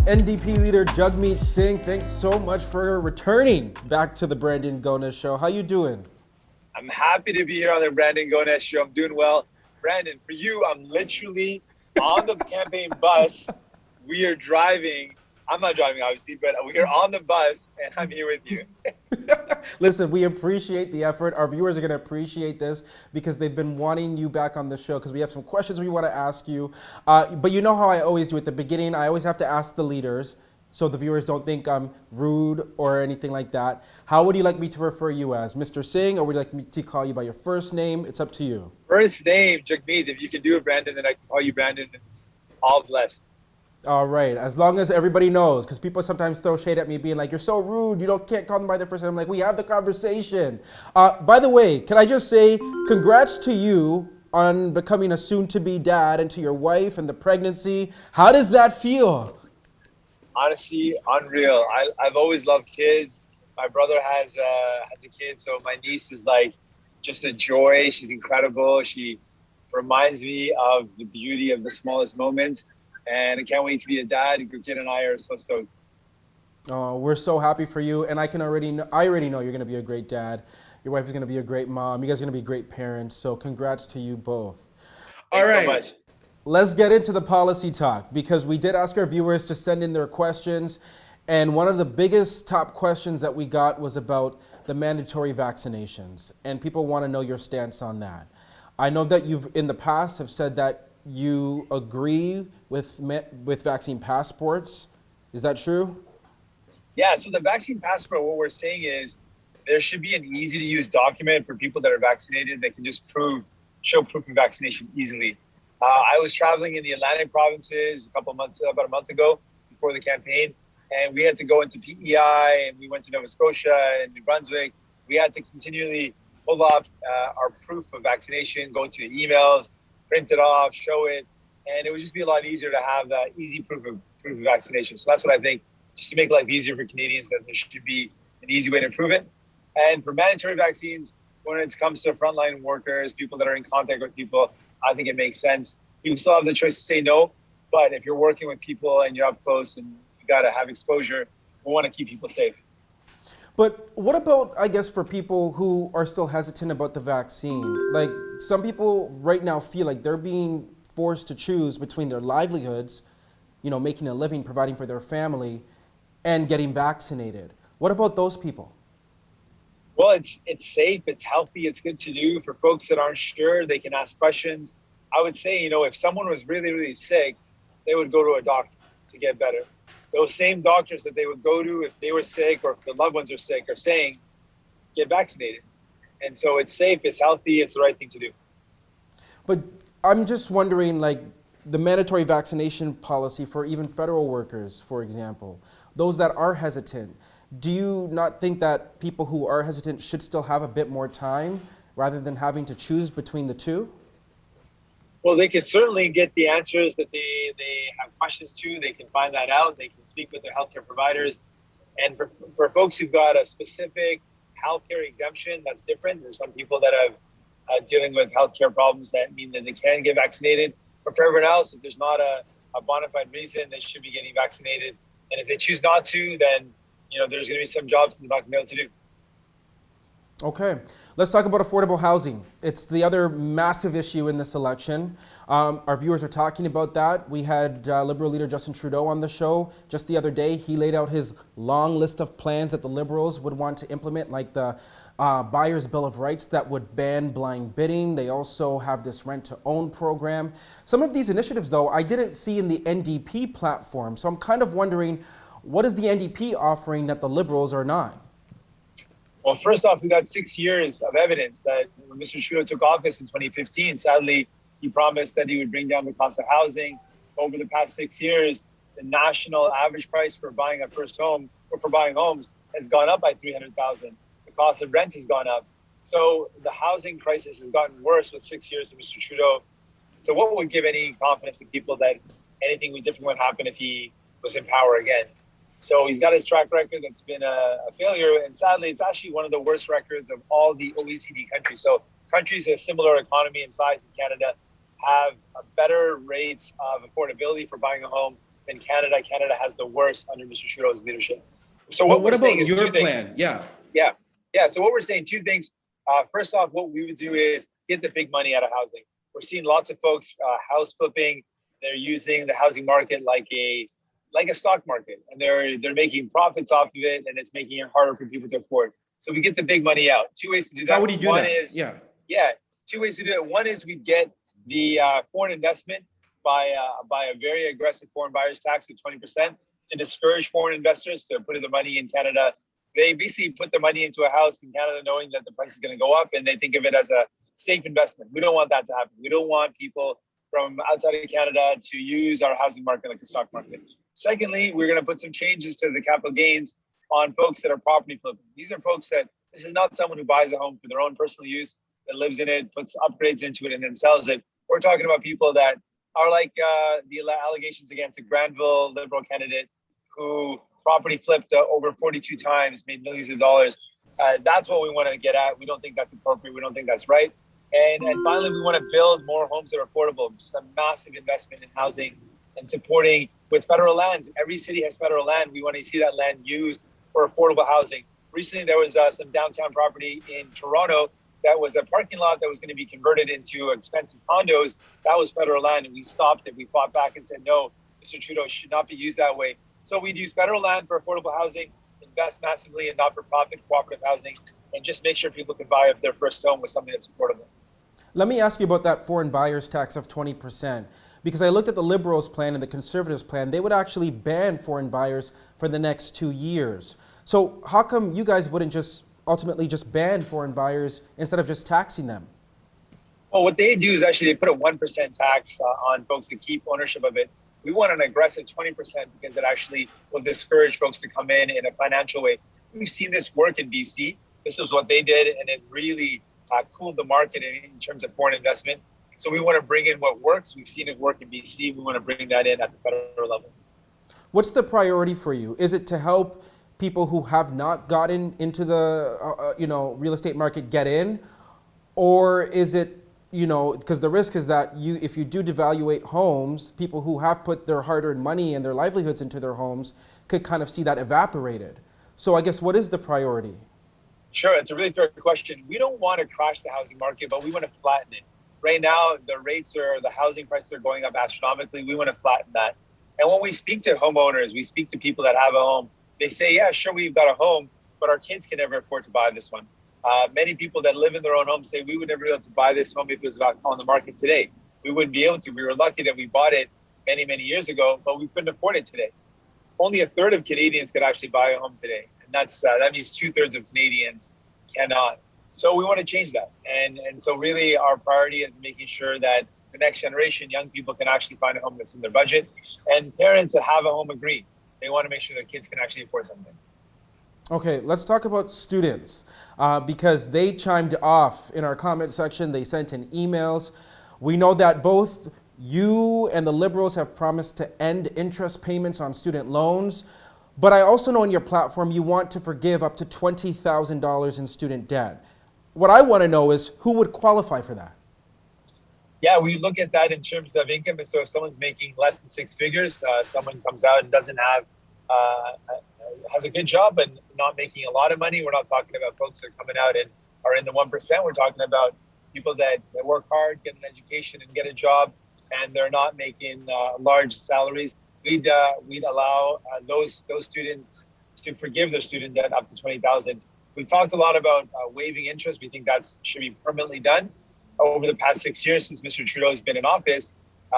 NDP leader Jagmeet Singh, thanks so much for returning back to the Brandon Gonez show. How you doing? I'm happy to be here on the Brandon Gonez show. I'm doing well. Brandon, for you, I'm literally on the campaign bus. We are driving. I'm not driving, obviously, but we are on the bus, and I'm here with you. Listen, we appreciate the effort. Our viewers are going to appreciate this because they've been wanting you back on the show because we have some questions we want to ask you. But you know how I always do at the beginning, I always have to ask the leaders so the viewers don't think I'm rude or anything like that. How would you like me to refer you as? Mr. Singh, or would you like me to call you by your first name? It's up to you. First name, Jagmeet. If you can do it, Brandon, then I can call you Brandon. It's all blessed. All right, as long as everybody knows, because people sometimes throw shade at me being like, you're so rude, can't call them by their first name. I'm like, we have the conversation. By the way, can I just say congrats to you on becoming a soon-to-be dad and to your wife and the pregnancy. How does that feel? Honestly, unreal. I've always loved kids. My brother has a kid, so my niece is like just a joy. She's incredible. She reminds me of the beauty of the smallest moments. And I can't wait to be a dad. Your kid and I are so stoked. Oh, we're so happy for you, and I already know you're going to be a great dad. Your wife is going to be a great mom. You guys are going to be great parents. So congrats to you both. All Thanks so right. much. Let's get into the policy talk because we did ask our viewers to send in their questions. And one of the biggest top questions that we got was about the mandatory vaccinations. And people want to know your stance on that. I know that you've in the past have said that you agree with vaccine passports. Is that true? Yeah, so the vaccine passport, what we're saying is there should be an easy to use document for people that are vaccinated that can just show proof of vaccination easily. I was traveling in the Atlantic provinces about a month ago before the campaign, and we had to go into PEI and we went to Nova Scotia and New Brunswick. We had to continually pull up our proof of vaccination, go into the emails, print it off, show it, and it would just be a lot easier to have that easy proof of vaccination. So that's what I think, just to make life easier for Canadians, that there should be an easy way to prove it. And for mandatory vaccines, when it comes to frontline workers, people that are in contact with people, I think it makes sense. You still have the choice to say no, but if you're working with people and you're up close and you got to have exposure, we want to keep people safe. But what about, I guess, for people who are still hesitant about the vaccine? Like, some people right now feel like they're being forced to choose between their livelihoods, making a living, providing for their family, and getting vaccinated. What about those people? Well, it's safe, it's healthy, it's good to do. For folks that aren't sure, they can ask questions. I would say, if someone was really, really sick, they would go to a doctor to get better. Those same doctors that they would go to if they were sick or if their loved ones are sick are saying, get vaccinated. And so it's safe, it's healthy, it's the right thing to do. But I'm just wondering, like, the mandatory vaccination policy for even federal workers, for example, those that are hesitant, do you not think that people who are hesitant should still have a bit more time rather than having to choose between the two? Well, they can certainly get the answers that they have questions to. They can find that out. They can speak with their healthcare providers. And for folks who've got a specific healthcare exemption, that's different. There's some people that have dealing with healthcare problems that mean that they can get vaccinated. But for everyone else, if there's not a bona fide reason, they should be getting vaccinated. And if they choose not to, then there's going to be some jobs that they're not going to be able to do. Okay, let's talk about affordable housing. It's the other massive issue in this election. Our viewers are talking about that. We had Liberal leader Justin Trudeau on the show just the other day. He laid out his long list of plans that the Liberals would want to implement, like the Buyer's Bill of Rights that would ban blind bidding. They also have this rent-to-own program. Some of these initiatives, though, I didn't see in the NDP platform. So I'm kind of wondering, what is the NDP offering that the Liberals are not? Well, first off, we got 6 years of evidence that when Mr. Trudeau took office in 2015, sadly, he promised that he would bring down the cost of housing. Over the past 6 years, the national average price for buying a first home or for buying homes has gone up by $300,000. The cost of rent has gone up. So the housing crisis has gotten worse with 6 years of Mr. Trudeau. So what would give any confidence to people that anything different would happen if he was in power again? So he's got his track record that's been a failure. And sadly, it's actually one of the worst records of all the OECD countries. So countries with a similar economy and size as Canada have better rates of affordability for buying a home than Canada. Canada has the worst under Mr. Trudeau's leadership. So Well, what what we're saying about is your two things. plan? Yeah. Yeah. Yeah. So what we're saying, two things. First off, what we would do is get the big money out of housing. We're seeing lots of folks house flipping. They're using the housing market like a stock market, and they're making profits off of it, and it's making it harder for people to afford. So we get the big money out. Two ways to do that. How would you do One that? is Yeah. yeah, two ways to do it. One is we get the foreign investment by a very aggressive foreign buyers tax of 20% to discourage foreign investors to put their money in Canada. They basically put their money into a house in Canada knowing that the price is going to go up, and they think of it as a safe investment. We don't want that to happen. We don't want people from outside of Canada to use our housing market like a stock market. Secondly, we're going to put some changes to the capital gains on folks that are property flipping. These are folks that, this is not someone who buys a home for their own personal use, that lives in it, puts upgrades into it, and then sells it. We're talking about people that are like the allegations against a Granville Liberal candidate who property flipped over 42 times, made millions of dollars. That's what we want to get at. We don't think that's appropriate. We don't think that's right. And finally, we want to build more homes that are affordable. Just a massive investment in housing and supporting with federal lands. Every city has federal land. We want to see that land used for affordable housing. Recently, there was some downtown property in Toronto that was a parking lot that was going to be converted into expensive condos. That was federal land, and we stopped it. We fought back and said, no, Mr. Trudeau should not be used that way. So we'd use federal land for affordable housing, invest massively in not-for-profit cooperative housing, and just make sure people can buy their first home with something that's affordable. Let me ask you about that foreign buyers tax of 20%, because I looked at the Liberals' plan and the Conservatives' plan. They would actually ban foreign buyers for the next 2 years. So how come you guys wouldn't just ultimately just ban foreign buyers instead of just taxing them? Well, what they do is actually they put a 1% tax on folks to keep ownership of it. We want an aggressive 20% because it actually will discourage folks to come in a financial way. We've seen this work in BC. This is what they did, and it really cooled the market in terms of foreign investment. So we want to bring in what works. We've seen it work in BC. We want to bring that in at the federal level. What's the priority for you? Is it to help people who have not gotten into the real estate market get in, or is it, because the risk is that if you do devaluate homes, people who have put their hard-earned money and their livelihoods into their homes could kind of see that evaporated. So I guess what is the priority? Sure, it's a really fair question. We don't want to crash the housing market, but we want to flatten it. Right now, the housing prices are going up astronomically. We want to flatten that. And when we speak to homeowners, we speak to people that have a home, they say, yeah, sure, we've got a home, but our kids can never afford to buy this one. Many people that live in their own homes say, we would never be able to buy this home if it was on the market today. We wouldn't be able to. We were lucky that we bought it many, many years ago, but we couldn't afford it today. Only a third of Canadians could actually buy a home today. And that means 2/3 of Canadians cannot. So we want to change that. And so really our priority is making sure that the next generation, young people, can actually find a home that's in their budget. And parents that have a home agree. They want to make sure their kids can actually afford something. Okay, let's talk about students because they chimed off in our comment section. They sent in emails. We know that both you and the Liberals have promised to end interest payments on student loans, but I also know in your platform you want to forgive up to $20,000 in student debt. What I want to know is who would qualify for that? Yeah, we look at that in terms of income. So if someone's making less than six figures, someone comes out and doesn't have, has a good job but not making a lot of money. We're not talking about folks that are coming out and are in the 1%. We're talking about people that work hard, get an education and get a job, and they're not making large salaries. We'd allow those students to forgive their student debt up to $20,000. We've talked a lot about waiving interest. We think that should be permanently done. Over the past 6 years since Mr. Trudeau has been in office,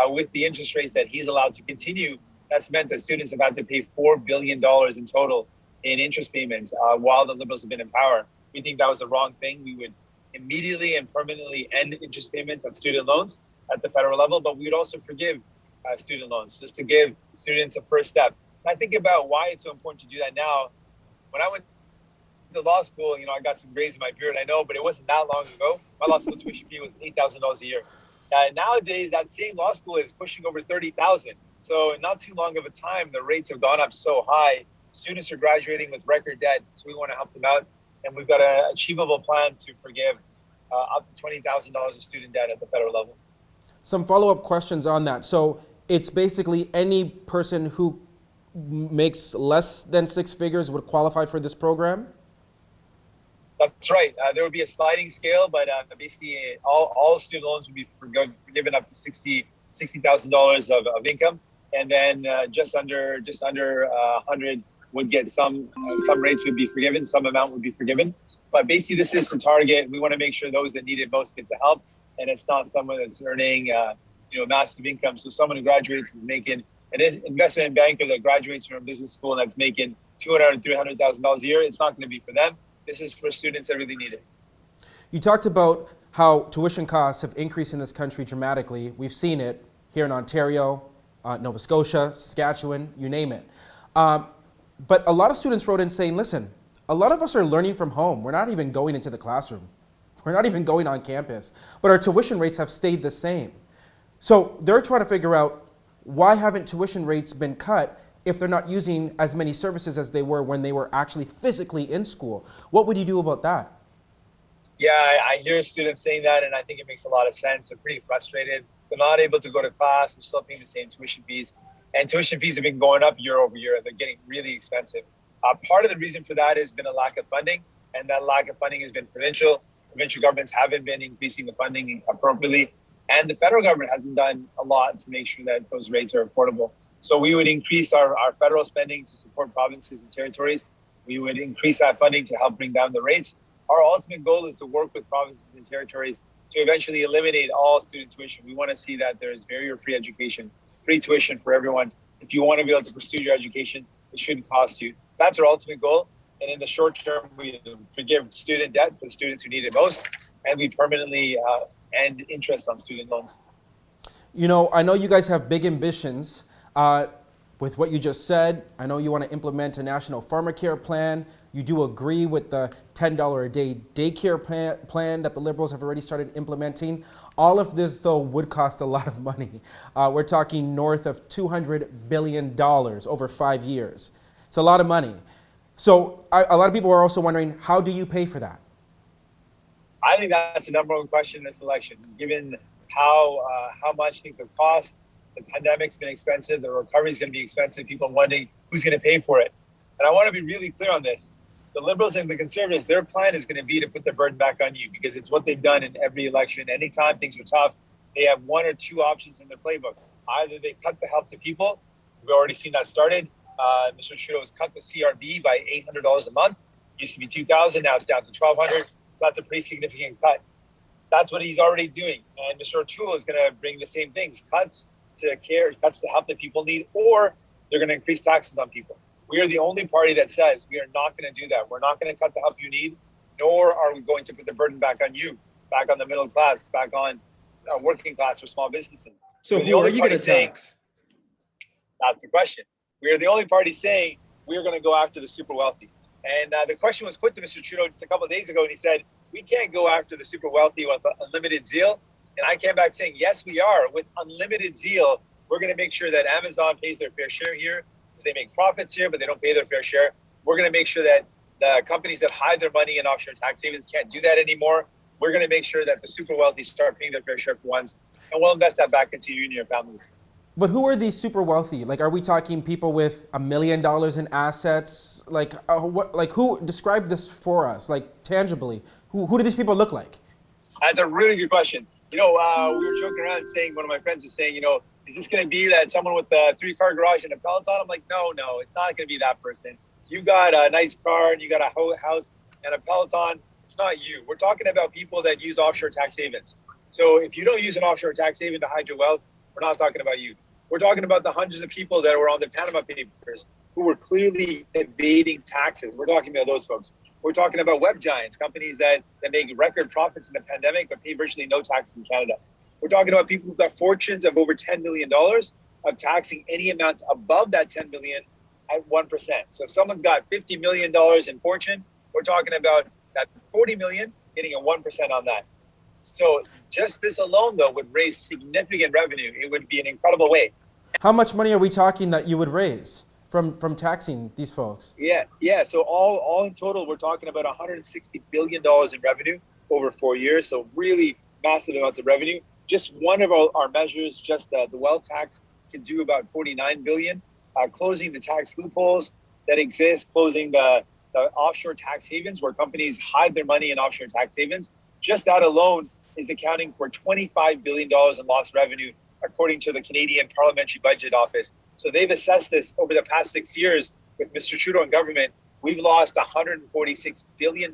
with the interest rates that he's allowed to continue, that's meant that students have had to pay $4 billion in total in interest payments while the Liberals have been in power. We think that was the wrong thing. We would immediately and permanently end interest payments on student loans at the federal level, but we would also forgive student loans just to give students a first step. And I think about why it's so important to do that now. When I went to law school, I got some grays in my beard, I know, but it wasn't that long ago. My law school tuition fee was $8,000 a year. Nowadays, that same law school is pushing over $30,000. So in not too long of a time, the rates have gone up so high. Students are graduating with record debt, so we want to help them out. And we've got an achievable plan to forgive up to $20,000 of student debt at the federal level. Some follow-up questions on that. So it's basically any person who makes less than six figures would qualify for this program? That's right. There would be a sliding scale, but basically all student loans would be forgiven up to $60,000 of income, and then just under 100 would get some rates would be forgiven, some amount would be forgiven. But basically, this is to target. We want to make sure those that need it most get the help, and it's not someone that's earning massive income. So someone who graduates is making an investment banker that graduates from business school and that's making $200,000 and $300,000 a year. It's not going to be for them. This is for students that really need it. You talked about how tuition costs have increased in this country dramatically. We've seen it here in Ontario, Nova Scotia, Saskatchewan, you name it. But a lot of students wrote in saying, listen, a lot of us are learning from home. We're not even going into the classroom. We're not even going on campus. But our tuition rates have stayed the same. So they're trying to figure out, why haven't tuition rates been cut if they're not using as many services as they were when they were actually physically in school? What would you do about that? Yeah, I hear students saying that, and I think it makes a lot of sense. They're pretty frustrated. They're not able to go to class. They're still paying the same tuition fees. And tuition fees have been going up year over year. They're getting really expensive. Part of the reason for that has been a lack of funding, and that lack of funding has been provincial. Provincial governments haven't been increasing the funding appropriately, and the federal government hasn't done a lot to make sure that those rates are affordable. So we would increase our federal spending to support provinces and territories. We would increase that funding to help bring down the rates. Our ultimate goal is to work with provinces and territories to eventually eliminate all student tuition. We want to see that there's barrier-free education, free tuition for everyone. If you want to be able to pursue your education, it shouldn't cost you. That's our ultimate goal. And in the short term, we forgive student debt for the students who need it most, and we permanently end interest on student loans. You know, I know you guys have big ambitions. With what you just said, I know you want to implement a national pharmacare plan. You do agree with the $10 a day daycare plan that the Liberals have already started implementing. All of this, though, would cost a lot of money. We're talking north of $200 billion over 5 years. It's a lot of money. So a lot of people are also wondering, how do you pay for that? I think that's the number one question in this election, given how much things have cost. The pandemic's been expensive. The recovery is going to be expensive. People are wondering who's going to pay for it. And I want to be really clear on this. The Liberals and the Conservatives, their plan is going to be to put the burden back on you, because it's what they've done in every election. Anytime things are tough, they have one or two options in their playbook. Either they cut the help to people. We've already seen that started. Mr. Trudeau has cut the CRB by $800 a month. It used to be $2,000, now it's down to $1,200. So that's a pretty significant cut. That's what he's already doing. And Mr. O'Toole is going to bring the same things, cuts to help that people need, or they're going to increase taxes on people. We are the only party that says we are not going to do that. We're not going to cut the help you need, nor are we going to put the burden back on you, back on the middle class, back on working class or small businesses. So who are you going to tax? That's the question. We are the only party saying we're going to go after the super wealthy. And the question was put to Mr. Trudeau just a couple of days ago, and he said, we can't go after the super wealthy with unlimited zeal. And I came back saying, yes, we are. With unlimited zeal, we're going to make sure that Amazon pays their fair share here, because they make profits here, but they don't pay their fair share. We're going to make sure that the companies that hide their money in offshore tax havens can't do that anymore. We're going to make sure that the super wealthy start paying their fair share for once, and we'll invest that back into you and your families. But who are these super wealthy? Like, are we talking people with $1 million in assets? Like, who? Describe this for us, like tangibly. Who do these people look like? That's a really good question. We were joking around saying, one of my friends was saying, is this going to be that someone with a 3-car garage and a Peloton? I'm like, no, it's not going to be that person. You got a nice car and you got a house and a Peloton. It's not you. We're talking about people that use offshore tax havens. So if you don't use an offshore tax haven to hide your wealth, we're not talking about you. We're talking about the hundreds of people that were on the Panama Papers who were clearly evading taxes. We're talking about those folks. We're talking about web giants, companies that make record profits in the pandemic but pay virtually no taxes in Canada. We're talking about people who've got fortunes of over $10 million of taxing any amount above that $10 million at 1%. So if someone's got $50 million in fortune, we're talking about that $40 million getting a 1% on that. So just this alone, though, would raise significant revenue. It would be an incredible way. How much money are we talking that you would raise from taxing these folks? Yeah. So all in total, we're talking about $160 billion in revenue over 4 years. So really massive amounts of revenue. Just one of our measures, just the wealth tax, can do about 49 billion. Closing the tax loopholes that exist, closing the offshore tax havens where companies hide their money in offshore tax havens. Just that alone is accounting for $25 billion in lost revenue, according to the Canadian Parliamentary Budget Office. So they've assessed this over the past 6 years with Mr. Trudeau and government. We've lost $146 billion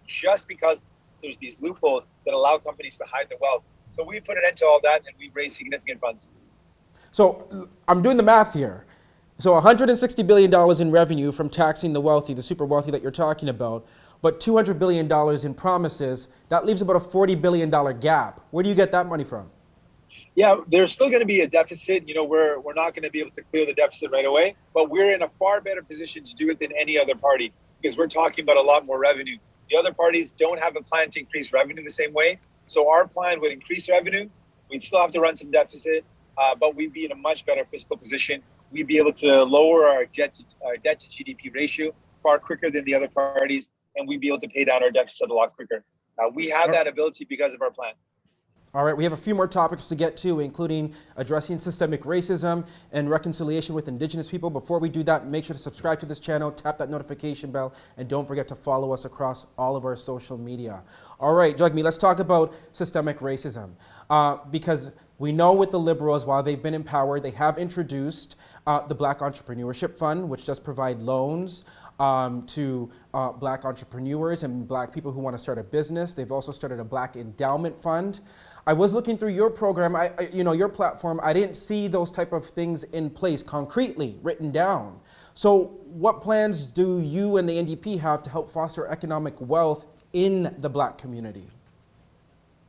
just because there's these loopholes that allow companies to hide their wealth. So we put an end to all that, and we've raised significant funds. So I'm doing the math here. So $160 billion in revenue from taxing the wealthy, the super wealthy that you're talking about, but $200 billion in promises, that leaves about a $40 billion gap. Where do you get that money from? Yeah, there's still going to be a deficit. You know, we're not going to be able to clear the deficit right away, but we're in a far better position to do it than any other party because we're talking about a lot more revenue. The other parties don't have a plan to increase revenue the same way. So our plan would increase revenue. We'd still have to run some deficit, but we'd be in a much better fiscal position. We'd be able to lower our debt to GDP ratio far quicker than the other parties, and we'd be able to pay down our deficit a lot quicker. We have that ability because of our plan. All right, we have a few more topics to get to, including addressing systemic racism and reconciliation with Indigenous people. Before we do that, make sure to subscribe to this channel, tap that notification bell, and don't forget to follow us across all of our social media. All right, Jagmeet, let's talk about systemic racism. Because we know with the Liberals, while they've been in power, they have introduced the Black Entrepreneurship Fund, which does provide loans to Black entrepreneurs and Black people who want to start a business. They've also started a Black Endowment Fund. I was looking through your program, your platform. I didn't see those type of things in place concretely written down. So what plans do you and the NDP have to help foster economic wealth in the Black community?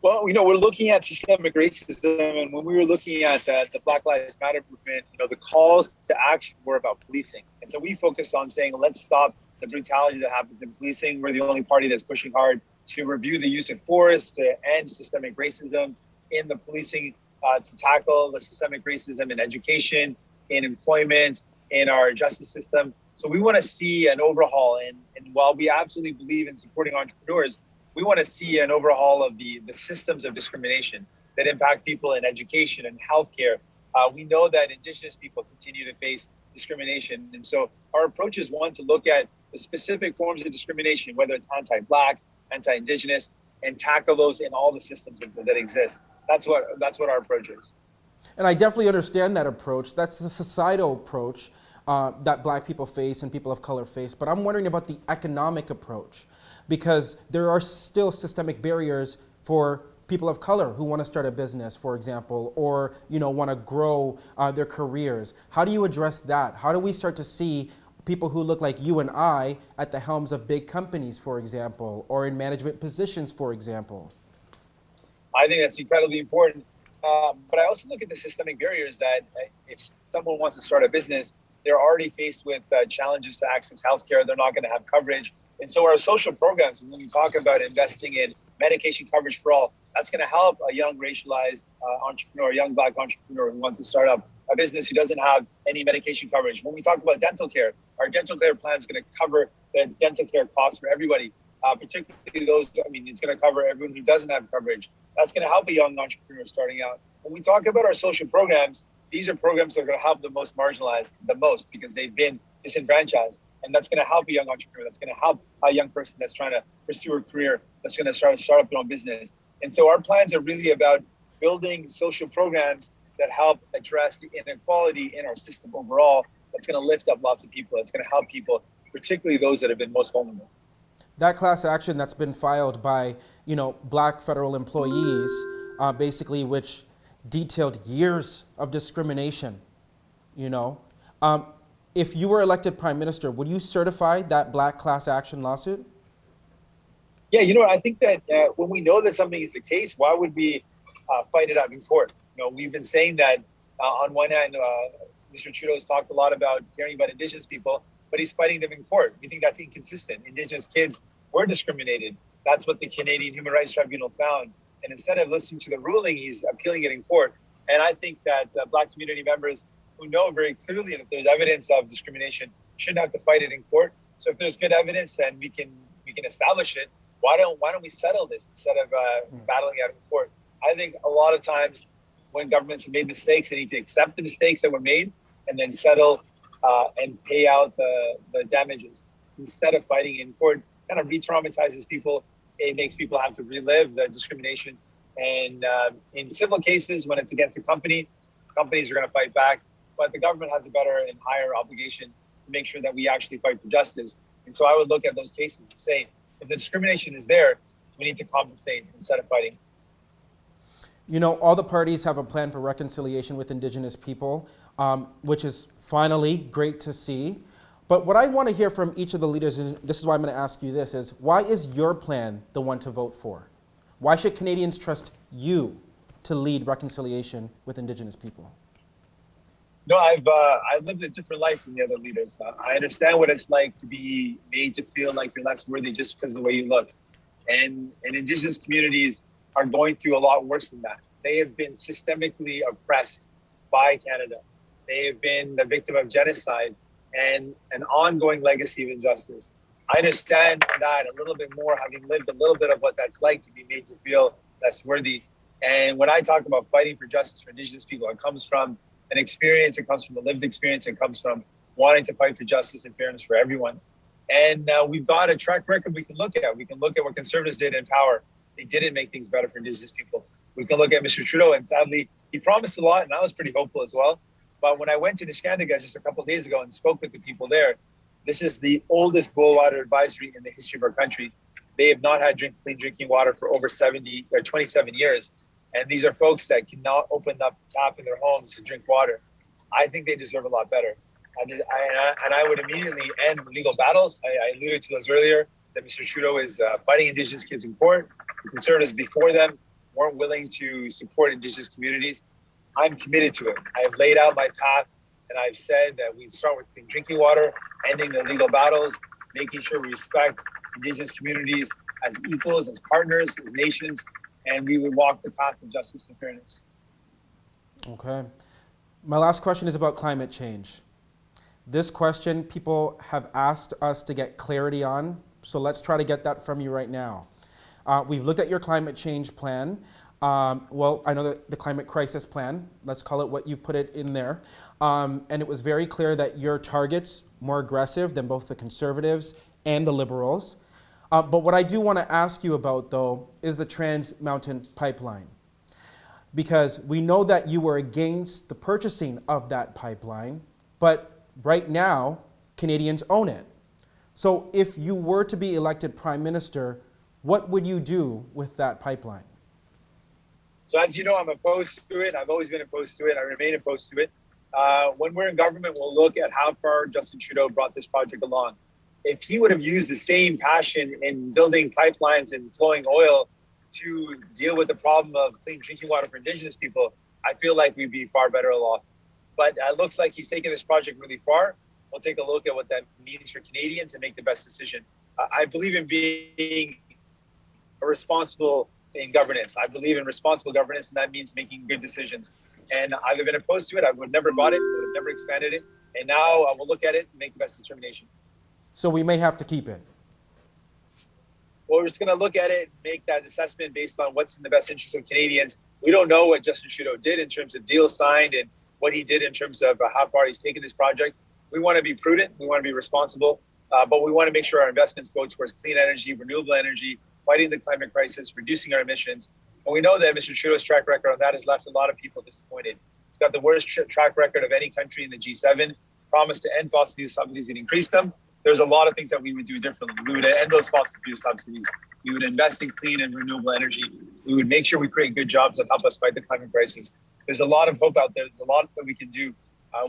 Well, we're looking at systemic racism, and when we were looking at the Black Lives Matter movement, the calls to action were about policing. And so we focused on saying, let's stop the brutality that happens in policing. We're the only party that's pushing hard to review the use of force, to end systemic racism in the policing, to tackle the systemic racism in education, in employment, in our justice system. So we want to see an overhaul. And while we absolutely believe in supporting entrepreneurs, we want to see an overhaul of the systems of discrimination that impact people in education and healthcare. We know that Indigenous people continue to face discrimination. And so our approach is one, to look at the specific forms of discrimination, whether it's anti-Black, anti-Indigenous, and tackle those in all the systems that exist. That's what our approach is. And I definitely understand that approach. That's the societal approach that Black people face and people of color face. But I'm wondering about the economic approach, because there are still systemic barriers for people of color who want to start a business, for example, or want to grow their careers. How do you address that? How do we start to see people who look like you and I at the helms of big companies, for example, or in management positions, for example? I think that's incredibly important. But I also look at the systemic barriers that if someone wants to start a business, they're already faced with challenges to access healthcare. They're not going to have coverage. And so our social programs, when we talk about investing in medication coverage for all, that's going to help a young racialized entrepreneur, a young Black entrepreneur who wants to start up a business who doesn't have any medication coverage. When we talk about dental care, our dental care plan is going to cover the dental care costs for everybody, particularly those, it's going to cover everyone who doesn't have coverage. That's going to help a young entrepreneur starting out. When we talk about our social programs, these are programs that are going to help the most marginalized the most because they've been disenfranchised. And that's going to help a young entrepreneur. That's going to help a young person that's trying to pursue a career, that's going to start up their own business. And so our plans are really about building social programs that help address the inequality in our system overall. That's going to lift up lots of people. It's going to help people, particularly those that have been most vulnerable. That class action that's been filed by, Black federal employees, basically, which detailed years of discrimination, if you were elected prime minister, would you certify that Black class action lawsuit? Yeah, I think that when we know that something is the case, why would we fight it out in court? We've been saying that on one hand, Mr. Trudeau has talked a lot about caring about Indigenous people, but he's fighting them in court. We think that's inconsistent. Indigenous kids were discriminated. That's what the Canadian Human Rights Tribunal found. And instead of listening to the ruling, he's appealing it in court. And I think that Black community members who know very clearly that there's evidence of discrimination shouldn't have to fight it in court. So if there's good evidence, then we can establish it. Why don't we settle this instead of battling out in court? I think a lot of times when governments have made mistakes, they need to accept the mistakes that were made and then settle and pay out the damages instead of fighting in court. Kind of re-traumatizes people. It makes people have to relive the discrimination. And in civil cases, when it's against a company, companies are going to fight back. But the government has a better and higher obligation to make sure that we actually fight for justice. And so I would look at those cases and say, if the discrimination is there, we need to compensate instead of fighting. You know, all the parties have a plan for reconciliation with Indigenous people, which is finally great to see. But what I want to hear from each of the leaders, and this is why I'm going to ask you this, is why is your plan the one to vote for? Why should Canadians trust you to lead reconciliation with Indigenous people? No, I've lived a different life than the other leaders. I understand what it's like to be made to feel like you're less worthy just because of the way you look. And Indigenous communities are going through a lot worse than that. They have been systemically oppressed by Canada. They have been the victim of genocide and an ongoing legacy of injustice. I understand that a little bit more, having lived a little bit of what that's like to be made to feel less worthy. And when I talk about fighting for justice for Indigenous people, it comes from an experience, it comes from a lived experience, it comes from wanting to fight for justice and fairness for everyone. And we've got a track record we can look at. We can look at what Conservatives did in power. They didn't make things better for Indigenous people. We can look at Mr. Trudeau, and sadly, he promised a lot, and I was pretty hopeful as well. But when I went to Niskandiga just a couple of days ago and spoke with the people there, this is the oldest boil water advisory in the history of our country. They have not had clean drinking water for over 27 years. And these are folks that cannot open up the tap in their homes to drink water. I think they deserve a lot better. And I would immediately end legal battles. I alluded to those earlier, that Mr. Trudeau is fighting Indigenous kids in court. The Conservatives before them weren't willing to support Indigenous communities. I'm committed to it. I have laid out my path, and I've said that we start with clean drinking water, ending the legal battles, making sure we respect Indigenous communities as equals, as partners, as nations, and we will walk the path of justice and fairness. Okay. My last question is about climate change. This question people have asked us to get clarity on, so let's try to get that from you right now. We've looked at your climate change plan. Well, I know the climate crisis plan, let's call it what you put it in there. And it was very clear that your target's more aggressive than both the Conservatives and the Liberals. But what I do want to ask you about, though, is the Trans Mountain Pipeline. Because we know that you were against the purchasing of that pipeline, but right now, Canadians own it. So if you were to be elected Prime Minister, what would you do with that pipeline? So as you know, I'm opposed to it. I've always been opposed to it. I remain opposed to it. When we're in government, we'll look at how far Justin Trudeau brought this project along. If he would have used the same passion in building pipelines and flowing oil to deal with the problem of clean drinking water for Indigenous people, I feel like we'd be far better off. But it looks like he's taken this project really far. We'll take a look at what that means for Canadians and make the best decision. I believe in being responsible in governance. I believe in responsible governance, and that means making good decisions. And I've been opposed to it. I would have never bought it. I would have never expanded it. And now I will look at it and make the best determination. So we may have to keep it. Well, we're just going to look at it and make that assessment based on what's in the best interest of Canadians. We don't know what Justin Trudeau did in terms of deals signed and what he did in terms of how far he's taken this project. We want to be prudent. We want to be responsible. But we want to make sure our investments go towards clean energy, renewable energy, fighting the climate crisis, reducing our emissions. And we know that Mr. Trudeau's track record on that has left a lot of people disappointed. He's got the worst track record of any country in the G7, promised to end fossil fuel subsidies and increase them. There's a lot of things that we would do differently. We would end those fossil fuel subsidies. We would invest in clean and renewable energy. We would make sure we create good jobs that help us fight the climate crisis. There's a lot of hope out there. There's a lot that we can do.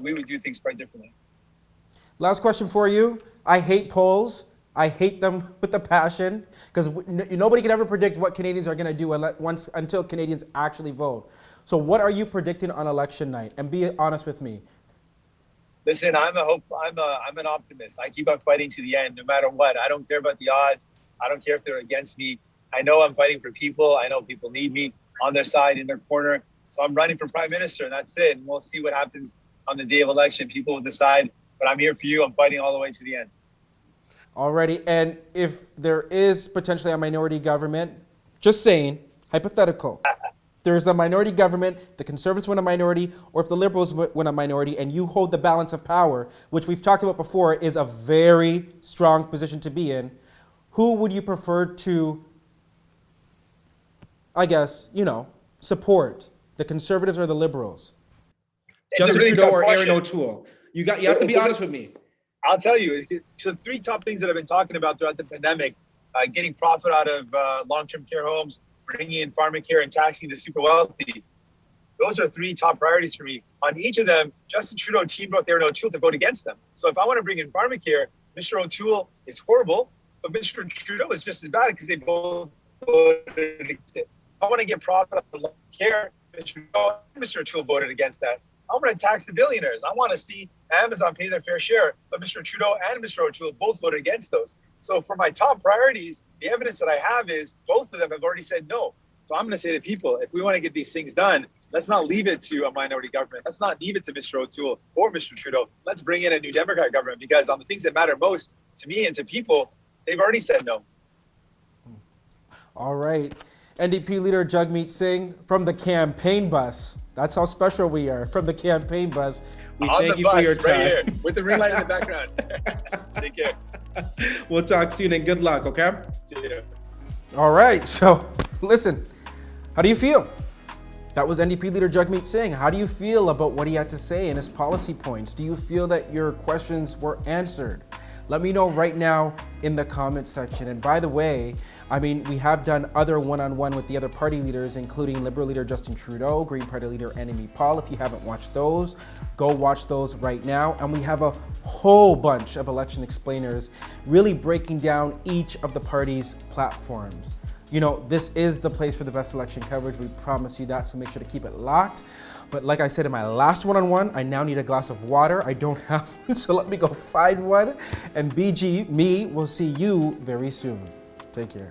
We would do things quite differently. Last question for you. I hate polls. I hate them with a passion because nobody can ever predict what Canadians are going to do until Canadians actually vote. So what are you predicting on election night? And be honest with me. Listen, I'm an optimist. I keep on fighting to the end, no matter what. I don't care about the odds. I don't care if they're against me. I know I'm fighting for people. I know people need me on their side, in their corner. So I'm running for Prime Minister, and that's it. And we'll see what happens on the day of election. People will decide. But I'm here for you. I'm fighting all the way to the end. Alrighty, and if there is potentially a minority government, just saying, hypothetical, there's a minority government, the Conservatives win a minority, or if the Liberals win a minority, and you hold the balance of power, which we've talked about before is a very strong position to be in, who would you prefer to, I guess, support? The Conservatives or the Liberals? Justin really Trudeau tough or Aaron question. O'Toole? You have to be honest with me. I'll tell you. So 3 top things that I've been talking about throughout the pandemic, getting profit out of long-term care homes, bringing in pharmacare and taxing the super wealthy. Those are 3 top priorities for me. On each of them, Justin Trudeau teamed with Aaron O'Toole to vote against them. So if I want to bring in pharmacare, Mr. O'Toole is horrible, but Mr. Trudeau is just as bad because they both voted against it. If I want to get profit out of long care, Mr. Trudeau and Mr. O'Toole voted against that. I want to tax the billionaires. I want to see Amazon pay their fair share, but Mr. Trudeau and Mr. O'Toole both voted against those. So for my top priorities, the evidence that I have is both of them have already said no. So I'm going to say to people, if we want to get these things done, let's not leave it to a minority government. Let's not leave it to Mr. O'Toole or Mr. Trudeau. Let's bring in a new Democrat government, because on the things that matter most to me and to people, they've already said no. All right. NDP leader Jagmeet Singh from the campaign bus. That's how special we are, from the campaign bus. We On thank the you bus, for your time. right here, with the ring light in the background. Take care. We'll talk soon and good luck, okay? See you. All right, so listen, how do you feel? That was NDP leader Jagmeet Singh. How do you feel about what he had to say and his policy points? Do you feel that your questions were answered? Let me know right now in the comments section. And by the way, we have done other one-on-one with the other party leaders, including Liberal leader Justin Trudeau, Green Party leader Annamie Paul. If you haven't watched those, go watch those right now. And we have a whole bunch of election explainers really breaking down each of the parties' platforms. This is the place for the best election coverage. We promise you that, so make sure to keep it locked. But like I said in my last one-on-one, I now need a glass of water. I don't have one, so let me go find one. And BG, me, will see you very soon. Take care.